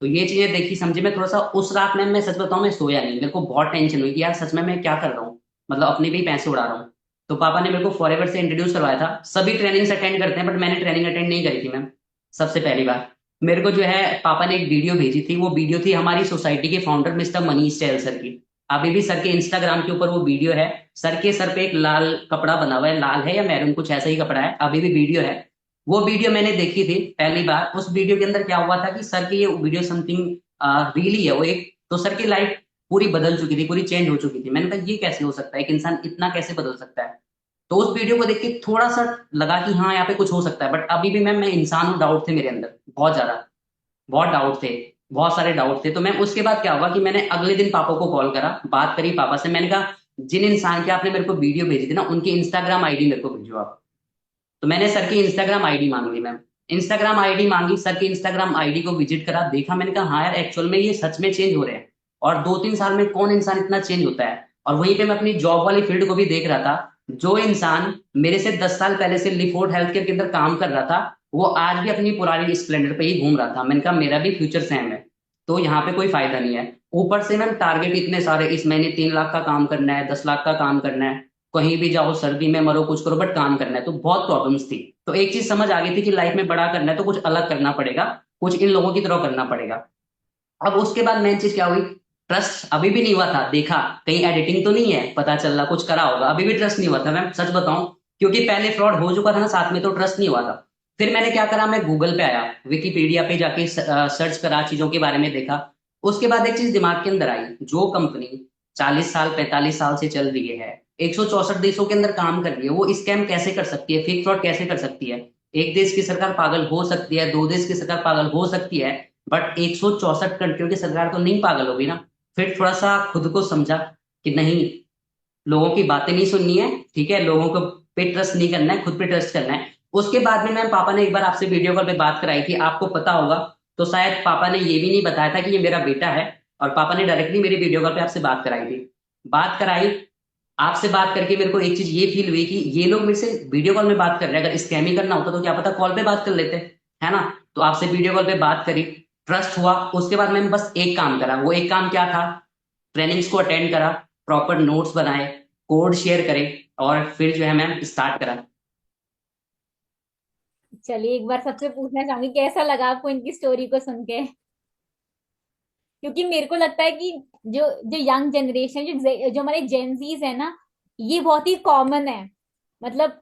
तो ये चीजें देखी समझी, मैं थोड़ा सा उस रात में, मैं सच बताऊं, मैं सोया नहीं। मेरे को बहुत टेंशन हुई कि यार सच में मैं क्या कर रहा हूँ, मतलब अपने भी पैसे उड़ा रहा हूँ। तो पापा ने मेरे को फॉरएवर से इंट्रोड्यूस करवाया था। सभी ट्रेनिंग्स अटेंड करते हैं, बट मैंने ट्रेनिंग अटेंड नहीं करी थी मैम। सबसे पहली बार मेरे को जो है पापा ने एक वीडियो भेजी थी। वो वीडियो थी हमारी सोसाइटी के फाउंडर मिस्टर मनीष चहल सर की। अभी भी सर के इंस्टाग्राम के ऊपर वो वीडियो है। सर के सर पे एक लाल कपड़ा बना हुआ है, लाल है या मैरून कुछ ऐसा ही कपड़ा है, अभी भी वीडियो है। वो वीडियो मैंने देखी थी पहली बार। उस वीडियो के अंदर क्या हुआ था कि सर की ये वीडियो समथिंग रील ही है वो एक, तो सर की लाइफ पूरी बदल चुकी थी, पूरी चेंज हो चुकी थी। मैंने कहा ये कैसे हो सकता है, एक इंसान इतना कैसे बदल सकता है। तो उस वीडियो को देख के थोड़ा सा लगा कि हाँ यहाँ पे कुछ हो सकता है, बट अभी भी मैं इंसान हूँ, डाउट थे मेरे अंदर बहुत ज्यादा, बहुत डाउट थे, बहुत सारे डाउट थे। तो मैम उसके बाद क्या हुआ कि मैंने अगले दिन पापा को कॉल करा, बात करी पापा से। मैंने कहा जिन इंसान की आपने मेरे को वीडियो भेजी थी ना, उनकी इंस्टाग्राम आईडी मेरे को भेजो आप। तो मैंने सर की इंस्टाग्राम आईडी मांग ली मैम। इंस्टाग्राम आईडी मांगी, सर की इंस्टाग्राम आईडी को विजिट करा, देखा, मैंने कहा हाँ यार एक्चुअल में ये सच में चेंज हो रहे हैं। और 2-3 साल में कौन इंसान इतना चेंज होता है। और वहीं पे मैं अपनी जॉब वाली फील्ड को भी देख रहा था। जो इंसान मेरे से 10 साल पहले से लिफोर्ड हेल्थ केयर के अंदर काम कर रहा था, वो आज भी अपनी पुरानी स्प्लेंडर पे ही घूम रहा था। मैंने कहा मेरा भी फ्यूचर सेम है, तो यहाँ पे कोई फायदा नहीं है। ऊपर से मैम टारगेट इतने सारे, इस महीने 3 लाख का काम करना है, 10 लाख का काम करना है, कहीं भी जाओ, सर्दी में मरो, कुछ करो, बट काम करना है। तो बहुत प्रॉब्लम्स थी। तो एक चीज समझ आ गई थी कि लाइफ में बड़ा करना है तो कुछ अलग करना पड़ेगा, कुछ इन लोगों की तरह करना पड़ेगा। अब उसके बाद मेन चीज क्या हुई, ट्रस्ट अभी भी नहीं हुआ था। देखा कहीं एडिटिंग तो नहीं है, पता चल रहा कुछ करा होगा, अभी भी ट्रस्ट नहीं हुआ था मैम, सच बताऊं। क्योंकि पहले फ्रॉड हो चुका था ना साथ में, तो ट्रस्ट नहीं हुआ था। फिर मैंने क्या करा, मैं गूगल पे आया, विकीपीडिया पे जाके सर्च करा, चीजों के बारे में देखा। उसके बाद एक चीज दिमाग के अंदर आई, जो कंपनी 40 साल 45 साल से चल रही है, 164 देशों के अंदर काम कर रही है, वो स्कैम कैसे कर सकती है, फेक फ्रॉड कैसे कर सकती है। एक देश की सरकार पागल हो सकती है, 2 देश की सरकार पागल हो सकती है, बट 164 कंट्रियों की सरकार तो नहीं पागल होगी ना। फिर थोड़ा सा खुद को समझा कि नहीं, लोगों की बातें नहीं सुननी है, ठीक है, लोगों को पे ट्रस्ट नहीं करना है, खुद पे ट्रस्ट करना है। उसके बाद में मैम पापा ने एक बार आपसे वीडियो कॉल पे बात कराई थी, आपको पता होगा। तो शायद पापा ने ये भी नहीं बताया था कि ये मेरा बेटा है, और पापा ने डायरेक्टली मेरी वीडियो कॉल पे आपसे बात कराई थी। बात कराई, आपसे बात करके मेरे को एक चीज ये फील हुई कि ये लोग मेरे से वीडियो कॉल में बात कर रहे हैं, अगर स्कैम ही करना होता तो क्या पता कॉल पे बात कर लेते, है ना। तो आपसे वीडियो कॉल पे बात करी, ट्रस्ट हुआ। उसके बाद मैंने बस एक काम करा, वो एक काम क्या था, ट्रेनिंग्स को अटेंड करा, प्रॉपर नोट्स बनाए, कोड शेयर करे, और फिर जो है मैम स्टार्ट करा। चलिए एक बार सबसे पूछना चाहूंगी कैसा लगा आपको इनकी स्टोरी को सुन के, क्योंकि मेरे को लगता है कि जो जो यंग जनरेशन, जो हमारे जेनजीज है ना, ये बहुत ही कॉमन है। मतलब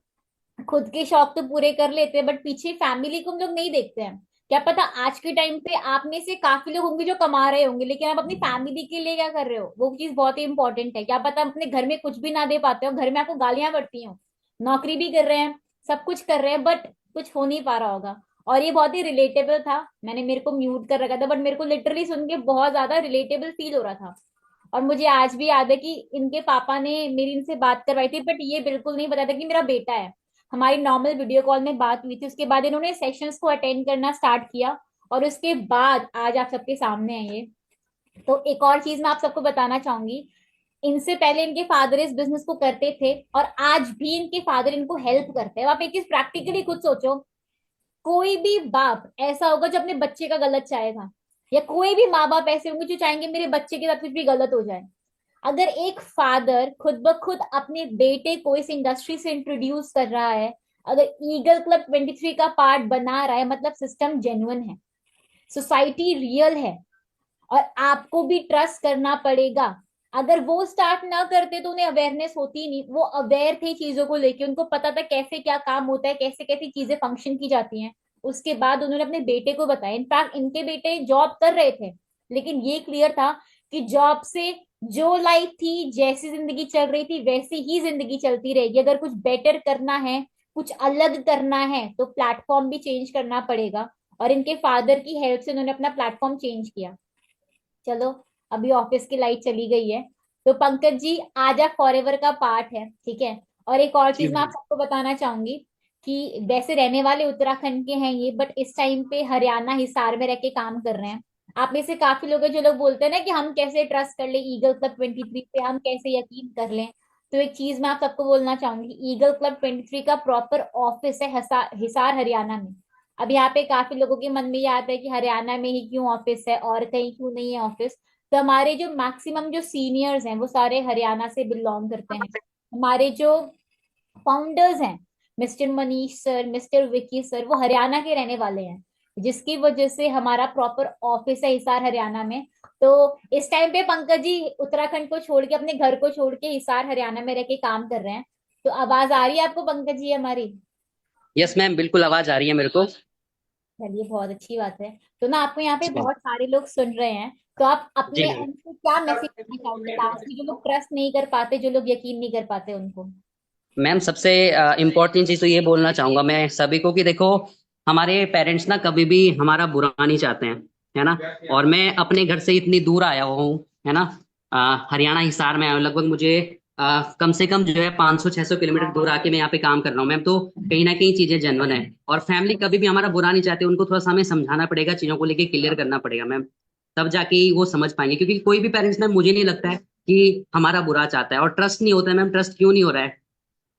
खुद के शौक तो पूरे कर लेते हैं, बट पीछे फैमिली को हम लोग नहीं देखते हैं। क्या पता आज के टाइम पे आप में से काफी लोग होंगे जो कमा रहे होंगे, लेकिन आप अपनी फैमिली के लिए क्या कर रहे हो, वो चीज बहुत ही इंपॉर्टेंट है। क्या पता आप अपने घर में कुछ भी ना दे पाते हो, घर में आपको गालियां पड़ती हो, नौकरी भी कर रहे हैं, सब कुछ कर रहे हैं, बट कुछ हो नहीं पा रहा होगा। और ये बहुत ही रिलेटेबल था। मैंने मेरे को म्यूट कर रखा था, बट मेरे को लिटरली सुन के बहुत ज्यादा रिलेटेबल फील हो रहा था। और मुझे आज भी याद है कि इनके पापा ने मेरी इनसे बात करवाई थी, बट ये बिल्कुल नहीं बताया था कि मेरा बेटा है। हमारी नॉर्मल वीडियो कॉल में बात हुई थी, उसके बाद इन्होंने सेशंस को अटेंड करना स्टार्ट किया, और उसके बाद आज आप सबके सामने है ये। तो एक और चीज मैं आप सबको बताना चाहूंगी, इनसे पहले इनके फादर इस बिजनेस को करते थे, और आज भी इनके फादर इनको हेल्प करते हैं। अब आप एक चीज प्रैक्टिकली खुद सोचो, कोई भी बाप ऐसा होगा जो अपने बच्चे का गलत चाहेगा, या कोई भी माँ बाप ऐसे होंगे जो चाहेंगे मेरे बच्चे के साथ कुछ भी गलत हो जाए। अगर एक फादर खुद ब खुद अपने बेटे को इस इंडस्ट्री से इंट्रोड्यूस कर रहा है, अगर ईगल क्लब 23 का पार्ट बना रहा है, मतलब सिस्टम जेन्युइन है, सोसाइटी रियल है, और आपको भी ट्रस्ट करना पड़ेगा। अगर वो स्टार्ट ना करते तो उन्हें अवेयरनेस होती नहीं, वो अवेयर थे चीजों को लेके, उनको पता था कैसे क्या काम होता है, कैसे कैसे चीजें फंक्शन की जाती हैं। उसके बाद उन्होंने अपने बेटे को बताया। इनफैक्ट इनके बेटे जॉब कर रहे थे, लेकिन ये क्लियर था कि जॉब से जो लाइफ थी, जैसी जिंदगी चल रही थी, वैसी ही जिंदगी चलती रहेगी। अगर कुछ बेटर करना है, कुछ अलग करना है, तो प्लेटफॉर्म भी चेंज करना पड़ेगा। और इनके फादर की हेल्प से उन्होंने अपना प्लेटफॉर्म चेंज किया। चलो, अभी ऑफिस की लाइट चली गई है, तो पंकज जी आजा फॉरएवर का पार्ट है, ठीक है। और एक और जी चीज मैं आप मैम। सबको बताना चाहूंगी कि वैसे रहने वाले उत्तराखंड के हैं ये, बट इस टाइम पे हरियाणा हिसार में रह के काम कर रहे हैं। आप में से काफी लोग हैं जो लोग बोलते हैं ना कि हम कैसे ट्रस्ट कर ले ईगल क्लब 23 पे, हम कैसे यकीन कर लें। तो एक चीज मैं आप सबको बोलना चाहूंगी, ईगल क्लब 23 का प्रॉपर ऑफिस है हिसार हरियाणा में। अब यहाँ पे काफी लोगों के मन में ये आता है कि हरियाणा में ही क्यों ऑफिस है और कहीं क्यों नहीं है ऑफिस। तो हमारे जो मैक्सिमम जो सीनियर्स हैं वो सारे हरियाणा से बिलोंग करते हैं। हमारे जो फाउंडर्स हैं, mister Manish sir, mister Vicky sir, वो हरियाणा के रहने वाले हैं। जिसकी वजह से हमारा प्रॉपर ऑफिस है हिसार हरियाणा में। तो इस टाइम पे पंकज जी उत्तराखंड को छोड़ के, अपने घर को छोड़ के हिसार हरियाणा में रह के काम कर रहे हैं। तो आवाज आ रही है आपको पंकज जी हमारी? यस मैम, बिल्कुल आवाज आ रही है मेरे को। चलिए बहुत अच्छी बात है। तो ना आपको यहाँ पे जी बहुत सारे लोग सुन रहे हैं, तो आप जी अपने मैम। एंड से क्या मैसेज देना चाहोगे लास्ट में, जो लोग ट्रस्ट नहीं कर पाते, जो लोग यकीन नहीं कर पाते उनको? मैम सबसे इम्पोर्टेंट चीज तो ये बोलना चाहूंगा मैं सभी को कि देखो, हमारे पेरेंट्स ना कभी भी हमारा बुरा नहीं चाहते हैं, है ना। और मैं अपने घर से इतनी दूर आया हुआ हूँ, है ना, हरियाणा हिसार में आया हूँ। लगभग मुझे कम से कम जो है 500-600 किलोमीटर दूर आके मैं यहाँ पे काम कर रहा हूँ मैम। तो कहीं ना कहीं चीजें जेन्युइन है, और फैमिली कभी भी हमारा बुरा नहीं चाहते। उनको थोड़ा सा हमें समझाना पड़ेगा, चीजों को लेके क्लियर करना पड़ेगा मैम, तब जाके ही वो समझ पाएंगे। क्योंकि कोई भी पेरेंट्स मैम, मुझे नहीं लगता है कि हमारा बुरा चाहता है। और ट्रस्ट नहीं होता है मैम। ट्रस्ट क्यों नहीं हो रहा है?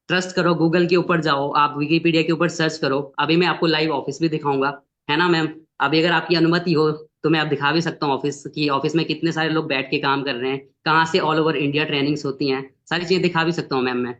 ट्रस्ट करो, गूगल के ऊपर जाओ, आप विकिपीडिया के ऊपर सर्च करो। अभी मैं आपको लाइव ऑफिस भी दिखाऊंगा, है ना मैम। अभी अगर आपकी अनुमति हो तो मैं आप दिखा भी सकता हूँ ऑफिस की, ऑफिस में कितने सारे लोग बैठ के काम कर रहे हैं, कहाँ से ऑल ओवर इंडिया ट्रेनिंग्स होती हैं, सारी चीजें दिखा भी सकता हूँ मैम मैं।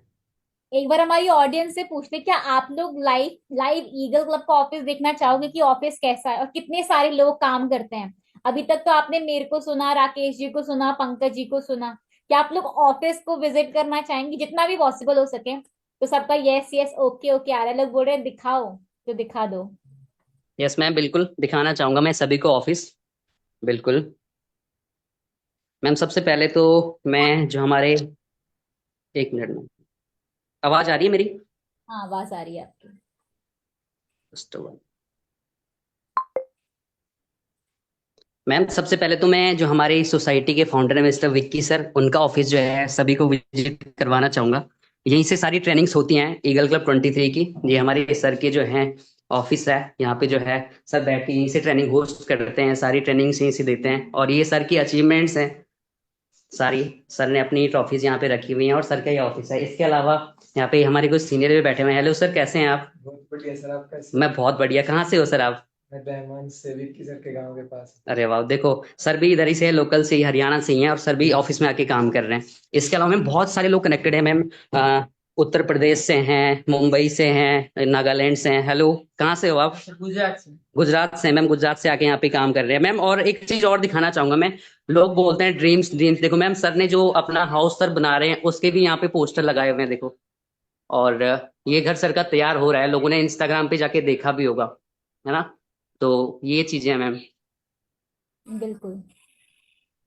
एक बार हमारी ऑडियंस से पूछ ले, क्या आप लोग लाइव लाइव ईगल क्लब का ऑफिस देखना चाहोगे कि ऑफिस कैसा है और कितने सारे लोग काम करते हैं? अभी तक तो आपने मेरे को सुना, राकेश जी को सुना, पंकज जी को सुना। क्या आप लोग ऑफिस को विजिट करना चाहेंगे जितना भी पॉसिबल हो सके? तो सबका यस यस ओके ओके आ रहा है, लोग बोल रहे हैं दिखाओ, तो दिखा दो। यस मैम, बिल्कुल दिखाना चाहूंगा मैं सभी को ऑफिस, बिल्कुल। मैम सबसे पहले तो मैं जो हमारे, एक मिनट में, आवाज आ रही है मेरी? हाँ आवाज आ रही है आपकी। मैम सबसे पहले तो मैं जो हमारी सोसाइटी के फाउंडर है मिस्टर विक्की सर, उनका ऑफिस जो है सभी को विजिट करवाना चाहूंगा। यहीं से सारी ट्रेनिंग्स होती हैं ईगल क्लब 23 की। ये हमारे सर के जो हैं ऑफिस है, यहाँ पे जो है सर बैठ के यहीं से ट्रेनिंग होस्ट करते हैं, सारी ट्रेनिंग्स यहीं से देते हैं। और ये सर की अचीवमेंट्स हैं सारी। सर ने अपनी ट्रॉफीज यहाँ पे रखी हुई हैं, और सर का ये ऑफिस है। इसके अलावा यहाँ पे हमारे कुछ सीनियर भी बैठे हुए हैं। हेलो सर, कैसे हैं आप? बहुत बढ़िया सर, आप कैसे? मैं बहुत बढ़िया। कहाँ से हो सर आप? मैं डायमंड से विक्की सर के गांव के पास। अरे वाह, देखो सर भी इधर ही से है, लोकल से ही, हरियाणा से ही हैं, और सर भी ऑफिस में आके काम कर रहे हैं। इसके अलावा मैम बहुत सारे लोग कनेक्टेड हैं मैम। उत्तर प्रदेश से हैं, मुंबई से हैं, नागालैंड से हैं। हेलो, कहाँ से हो आप? गुजरात से। गुजरात से मैम, गुजरात से आके यहाँ पे काम कर रहे हैं मैम। और एक चीज और दिखाना चाहूंगा मैं। लोग बोलते हैं ड्रीम्स ड्रीम्स, देखो मैम सर ने जो अपना हाउस सर बना रहे हैं उसके भी यहाँ पे पोस्टर लगाए हुए हैं, देखो। और ये घर सर का तैयार हो रहा है, लोगों ने इंस्टाग्राम पे जाके देखा भी होगा, है ना। तो ये चीजें हैं मैम। बिल्कुल।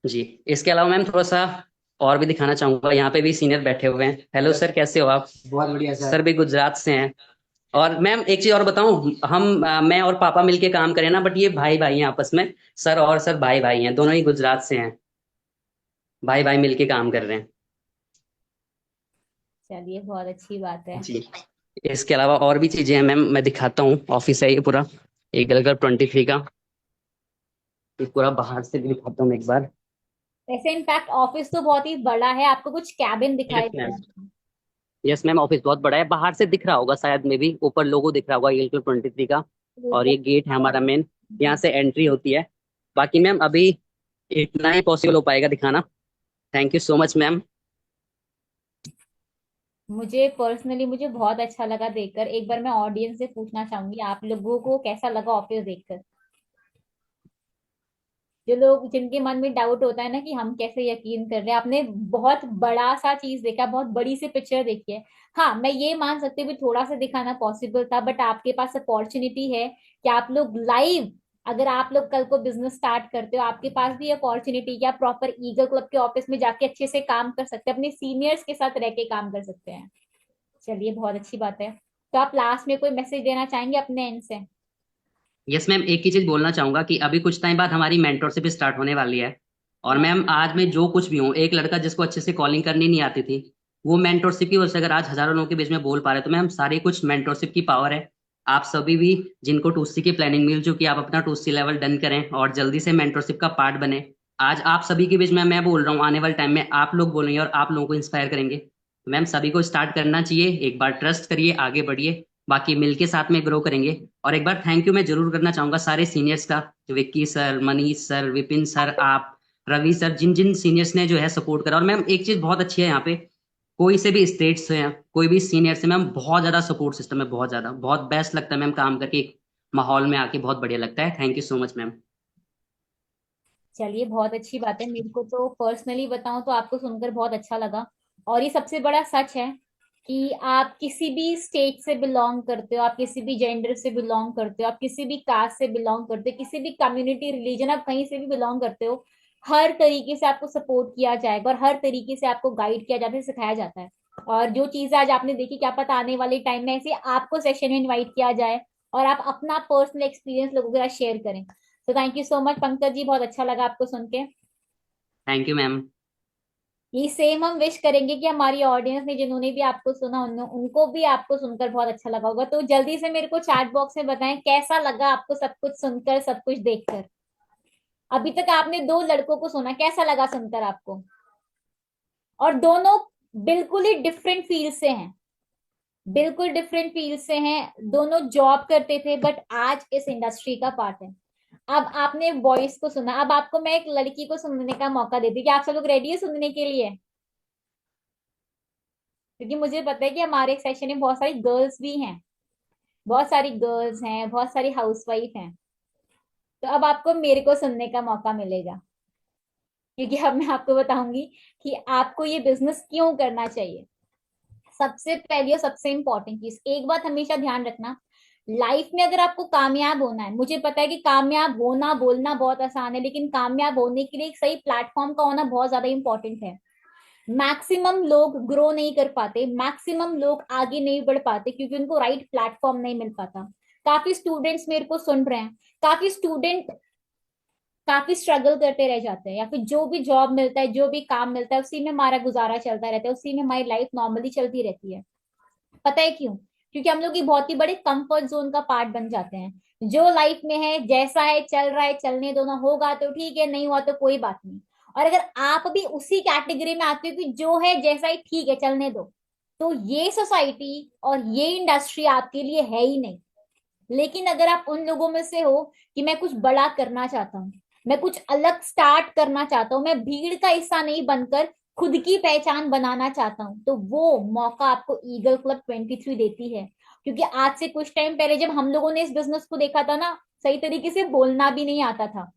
जी। इसके अलावा मैम थोड़ा सा और भी दिखाना चाहूंगा। यहाँ पे भी सीनियर बैठे हुए हैं। हेलो सर, कैसे हो आप? बहुत बढ़िया सर। सर भी गुजरात से हैं। और मैम एक चीज और बताऊं, मैं और पापा मिलके काम करें ना, बट ये भाई भाई हैं आपस में। सर और सर भाई भाई हैं, दोनों ही गुजरात से हैं। भाई भाई मिलके काम कर रहे हैं। चलिए बहुत अच्छी बात है। जी। इसके अलावा और भी चीजें हैं मैम, मैं दिखाता हूँ। ऑफिस है ये पूरा, एक गलगर 23 का। ये पूरा बाहर से भी दिखाता हूँ एक बार। वैसे इनफैक्ट ऑफिस तो बहुत ही बड़ा है, आपको कुछ कैबिन दिखाई यस दे मैम। रहे हैं? यस मैम, ऑफिस बहुत बड़ा है, बाहर से दिख रहा होगा शायद में भी, ऊपर लोगो दिख रहा होगा एल 23 का। और ये गेट है हमारा मेन, यहाँ से एंट्री होती है। बाकी मैम अभी इतना ही पॉसिबल हो पाएगा दिखाना। Thank you so much ma'am. मुझे पर्सनली मुझे बहुत अच्छा लगा देखकर। एक बार मैं ऑडियंस से पूछना चाहूंगी, आप लोगों को कैसा लगा ऑफिस देखकर? जो लोग, जिनके मन में डाउट होता है ना कि हम कैसे यकीन कर रहे हैं, आपने बहुत बड़ा सा चीज देखा, बहुत बड़ी सी पिक्चर देखी है। हाँ मैं ये मान सकती हूँ कि थोड़ा सा दिखाना पॉसिबल था, बट आपके पास अपॉर्चुनिटी है कि आप लोग लाइव, अगर आप लोग कल को बिजनेस स्टार्ट करते हो, आपके पास भी अपॉर्चुनिटी कि आप प्रॉपर ईगल क्लब के ऑफिस में जाके अच्छे से काम कर सकते हैं, अपने सीनियर्स के साथ रह के काम कर सकते हैं। चलिए बहुत अच्छी बात है। तो आप लास्ट में कोई मैसेज देना चाहेंगे अपने एंड से? यस मैम, एक ही चीज बोलना चाहूंगा कि अभी कुछ टाइम बाद हमारी मेंटरशिप स्टार्ट होने वाली है। और मैम आज मैं जो कुछ भी हूँ, एक लड़का जिसको अच्छे से कॉलिंग करनी नहीं आती थी, वो मेंटरशिप की वजह से अगर आज हजारों लोगों के बीच में बोल पा रहे हैं, तो मैम सारे कुछ मेंटरशिप की पावर है। आप सभी भी जिनको टूसी की प्लानिंग मिल चुकी है, आप अपना टूसी लेवल डन करें और जल्दी से मेंटरशिप का पार्ट बने। आज आप सभी के बीच में मैं बोल रहा हूँ, आने वाले टाइम में आप लोग बोलेंगे और आप लोगों को इंस्पायर करेंगे। मैम सभी को स्टार्ट करना चाहिए, एक बार ट्रस्ट करिए, आगे बढ़िए, बाकी मिलके साथ में ग्रो करेंगे। और एक बार थैंक यू मैं जरूर करना चाहूंगा सारे सीनियर्स का, Vicky sir, Manish sir, Vipin sir, आप, रवि सर, जिन जिन सीनियर्स ने जो है सपोर्ट करा। और मैम एक चीज बहुत अच्छी है यहाँ पे, कोई से भी स्टेट से हैं, कोई भी सीनियर से, मैम बहुत ज्यादा सपोर्ट सिस्टम है, बहुत ज्यादा, बहुत बेस्ट लगता है मैम काम करके। माहौल में आके बहुत बढ़िया लगता है। Thank you so much ma'am. चलिए, बहुत अच्छी बात है। मेरे को तो पर्सनली बताऊं तो आपको सुनकर बहुत अच्छा लगा। और ये सबसे बड़ा सच है कि आप किसी भी स्टेट से बिलोंग करते हो, आप किसी भी जेंडर से बिलोंग करते हो, आप किसी भी कास्ट से बिलोंग करते हो, किसी भी कम्युनिटी रिलीजन, आप कहीं से भी बिलोंग करते हो, हर तरीके से आपको सपोर्ट किया जाएगा और हर तरीके से आपको गाइड किया जाता है, सिखाया जाता है। और जो चीज आज आपने देखी, क्या पता आने वाले टाइम में ऐसे आपको सेशन में इनवाइट किया जाए और आप अपना पर्सनल एक्सपीरियंस लोगों के साथ शेयर करें। तो thank you so much Pankaj ji, बहुत अच्छा लगा आपको सुन के। Thank you ma'am. ये सेम हम विश करेंगे कि हमारी ऑडियंस ने जिन्होंने भी आपको सुना उनको भी आपको सुनकर बहुत अच्छा लगा होगा। तो जल्दी से मेरे को चैट बॉक्स में बताएं कैसा लगा आपको सब कुछ सुनकर, सब कुछ देखकर। अभी तक आपने दो लड़कों को सुना, कैसा लगा सुनकर आपको? और दोनों बिल्कुल ही डिफरेंट फील्ड से हैं, बिल्कुल डिफरेंट फील्ड से हैं। दोनों जॉब करते थे बट आज इस इंडस्ट्री का पार्ट है। अब आपने वॉइस को सुना, अब आपको मैं एक लड़की को सुनने का मौका देती हूँ। कि आप सब लोग रेडी है सुनने के लिए? क्योंकि मुझे पता है कि हमारे सेशन में बहुत सारी गर्ल्स भी हैं, बहुत सारी गर्ल्स हैं, बहुत सारी हाउसवाइफ हैं। तो अब आपको मेरे को सुनने का मौका मिलेगा, क्योंकि अब मैं आपको बताऊंगी कि आपको ये बिजनेस क्यों करना चाहिए। सबसे पहली और सबसे इंपॉर्टेंट चीज, एक बात हमेशा ध्यान रखना, लाइफ में अगर आपको कामयाब होना है, मुझे पता है कि कामयाब होना बोलना बहुत आसान है, लेकिन कामयाब होने के लिए एक सही प्लेटफॉर्म का होना बहुत ज्यादा इंपॉर्टेंट है। मैक्सिमम लोग ग्रो नहीं कर पाते, मैक्सिमम लोग आगे नहीं बढ़ पाते क्योंकि उनको राइट प्लेटफॉर्म नहीं मिल पाता। काफी स्टूडेंट्स मेरे को सुन रहे हैं, काफी स्टूडेंट काफी स्ट्रगल करते रह जाते हैं, या फिर जो भी जॉब मिलता है, जो भी काम मिलता है, उसी में हमारा गुजारा चलता रहता है, उसी में हमारी लाइफ नॉर्मली चलती रहती है। पता है क्यों? क्योंकि हम लोग की बहुत ही बड़े कंफर्ट जोन का पार्ट बन जाते हैं। जो लाइफ में है, जैसा है चल रहा है, चलने दो ना, होगा तो ठीक है, नहीं हुआ तो कोई बात नहीं। और अगर आप भी उसी कैटेगरी में आते हो कि जो है जैसा ही ठीक है चलने दो, तो ये सोसाइटी और ये इंडस्ट्री आपके लिए है ही नहीं। लेकिन अगर आप उन लोगों में से हो कि मैं कुछ बड़ा करना चाहता हूँ, मैं कुछ अलग स्टार्ट करना चाहता हूँ, मैं भीड़ का हिस्सा नहीं बनकर खुद की पहचान बनाना चाहता हूँ, तो वो मौका आपको ईगल क्लब 23 देती है। क्योंकि आज से कुछ टाइम पहले जब हम लोगों ने इस बिजनेस को देखा था ना, सही तरीके से बोलना भी नहीं आता था,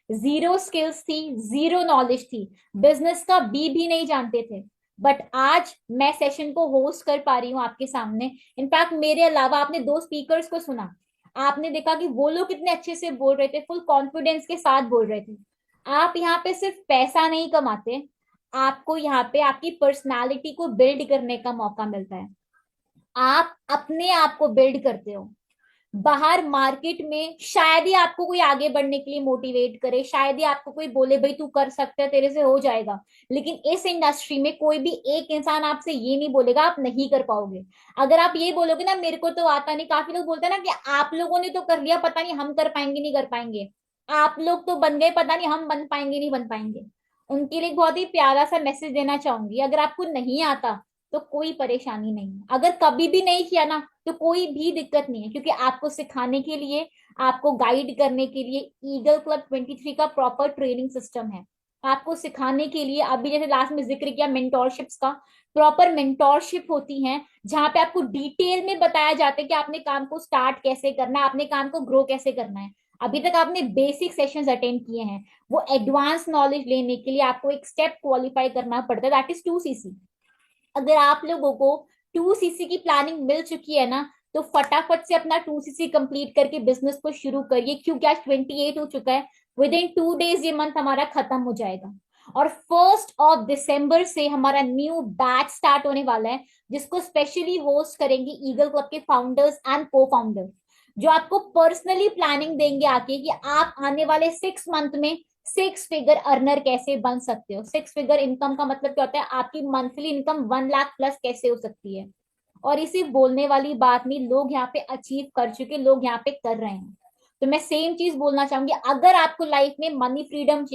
जीरो स्किल्स थी, जीरो नॉलेज थी, बिजनेस का बी भी नहीं जानते थे। बट आज मैं सेशन को होस्ट कर पा रही हूँ आपके सामने। इनफैक्ट मेरे अलावा आपने दो स्पीकर्स को सुना, आपने देखा कि वो लोग कितने अच्छे से बोल रहे थे, फुल कॉन्फिडेंस के साथ बोल रहे थे। आप यहाँ पे सिर्फ पैसा नहीं कमाते, आपको यहाँ पे आपकी पर्सनालिटी को बिल्ड करने का मौका मिलता है। आप अपने आप को बिल्ड करते हो। बाहर मार्केट में शायद ही आपको कोई आगे बढ़ने के लिए मोटिवेट करे, शायद ही आपको कोई बोले भाई तू कर सकता है, तेरे से हो जाएगा। लेकिन इस इंडस्ट्री में कोई भी एक इंसान आपसे ये नहीं बोलेगा आप नहीं कर पाओगे। अगर आप ये बोलोगे ना मेरे को तो आता नहीं, काफी लोग बोलते हैं ना कि आप लोगों ने तो कर लिया, पता नहीं हम कर पाएंगे नहीं कर पाएंगे, आप लोग तो बन गए, पता नहीं हम बन पाएंगे नहीं बन पाएंगे। उनके लिए एक बहुत ही प्यारा सा मैसेज देना चाहूंगी, अगर आपको नहीं आता तो कोई परेशानी नहीं है, अगर कभी भी नहीं किया ना तो कोई भी दिक्कत नहीं है, क्योंकि आपको सिखाने के लिए, आपको गाइड करने के लिए ईगल क्लब 23 का प्रॉपर ट्रेनिंग सिस्टम है। आपको सिखाने के लिए, अभी जैसे लास्ट में जिक्र किया मेंटोरशिप्स का, प्रॉपर मेंटोरशिप होती है जहां पे आपको डिटेल में बताया जाता है कि आपने काम को स्टार्ट कैसे करना है, आपने काम को ग्रो कैसे करना है। अभी तक आपने बेसिक सेशंस अटेंड किए हैं, वो एडवांस नॉलेज लेने के लिए आपको एक स्टेप क्वालिफाई करना पड़ता है, दैट इज 2cc। अगर आप लोगों को 2cc की प्लानिंग मिल चुकी है ना, तो फटाफट से अपना 2cc कंप्लीट करके बिजनेस को शुरू करिए, क्योंकि आज 28 हो चुका है। विद इन 2 डेज ये मंथ हमारा खत्म हो जाएगा और 1 दिसंबर से हमारा न्यू बैच स्टार्ट होने वाला है, जिसको स्पेशली होस्ट करेंगे ईगल क्लब के फाउंडर्स एंड को फाउंडर, जो आपको पर्सनली प्लानिंग देंगे आके कि आप आने वाले 6 मंथ में 6 फिगर अर्नर कैसे बन सकते हो। 6 फिगर इनकम का मतलब क्या होता है, आपकी मंथली इनकम 1 लाख प्लस कैसे हो सकती है। और इसी बोलने वाली बात नहीं, लोग यहाँ पे अचीव कर चुके, लोग यहाँ पे कर रहे हैं। तो मैं सेम चीज बोलना चाहूंगी, अगर आपको लाइफ में मनी फ्रीडम चाहिए,